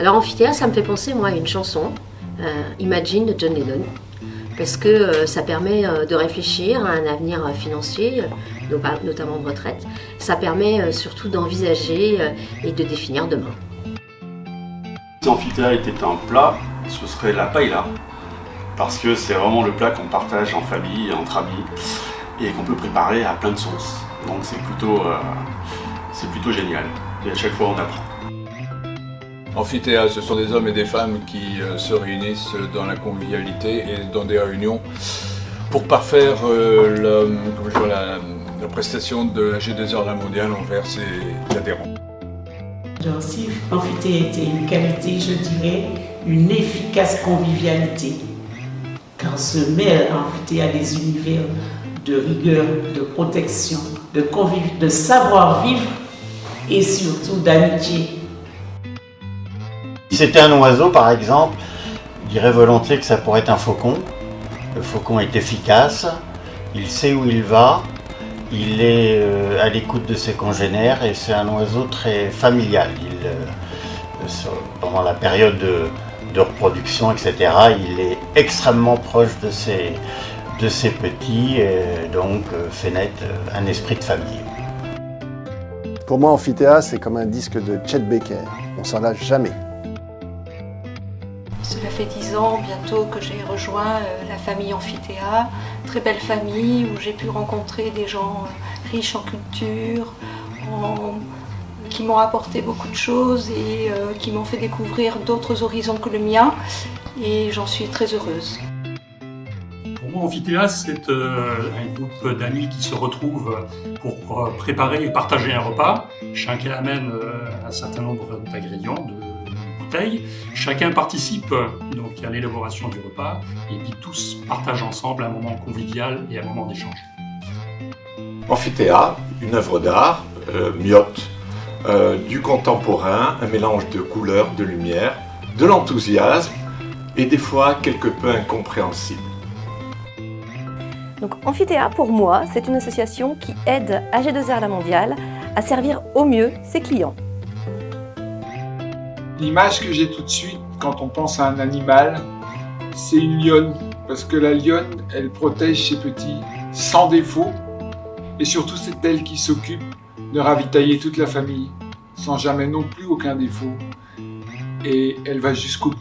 Alors amphithéâtre, ça me fait penser moi à une chanson, Imagine de John Lennon, parce que ça permet de réfléchir à un avenir financier, notamment de retraite. Ça permet surtout d'envisager et de définir demain. Si l'amphithéâtre était un plat, ce serait la paella, parce que c'est vraiment le plat qu'on partage en famille, entre amis, et qu'on peut préparer à plein de sauces. Donc c'est plutôt génial, et à chaque fois on apprend. Amphithéâtre, ce sont des hommes et des femmes qui se réunissent dans la convivialité et dans des réunions pour parfaire la prestation de la G2R La Mondiale envers ses adhérents. Aussi, amphithéâtre est une qualité, je dirais, une efficace convivialité. Car se mêlent amphithéâtre des univers de rigueur, de protection, de savoir-vivre et surtout d'amitié. Si c'était un oiseau, par exemple, je dirais volontiers que ça pourrait être un faucon. Le faucon est efficace, il sait où il va, il est à l'écoute de ses congénères et c'est un oiseau très familial. Pendant la période de reproduction, etc., il est extrêmement proche de ses petits et donc fait naître un esprit de famille. Pour moi, Amphithéâtre, c'est comme un disque de Chet Baker. On s'en lasse jamais. Cela fait 10 ans bientôt que j'ai rejoint la famille Amphithéâtre, très belle famille où j'ai pu rencontrer des gens riches en culture, qui m'ont apporté beaucoup de choses et qui m'ont fait découvrir d'autres horizons que le mien et j'en suis très heureuse. Pour moi, Amphithéâtre, c'est un groupe d'amis qui se retrouvent pour préparer et partager un repas. Chacun amène un certain nombre d'ingrédients, de bouteilles. Chacun participe donc à l'élaboration du repas et puis tous partagent ensemble un moment convivial et un moment d'échange. Amphithéâtre, une œuvre d'art, myotte, du contemporain, un mélange de couleurs, de lumière, de l'enthousiasme et des fois quelque peu incompréhensible. Donc Amphithéâtre, pour moi, c'est une association qui aide AG2R La Mondiale à servir au mieux ses clients. L'image que j'ai tout de suite quand on pense à un animal, c'est une lionne. Parce que la lionne, elle protège ses petits sans défaut. Et surtout, c'est elle qui s'occupe de ravitailler toute la famille, sans jamais non plus aucun défaut. Et elle va jusqu'au bout.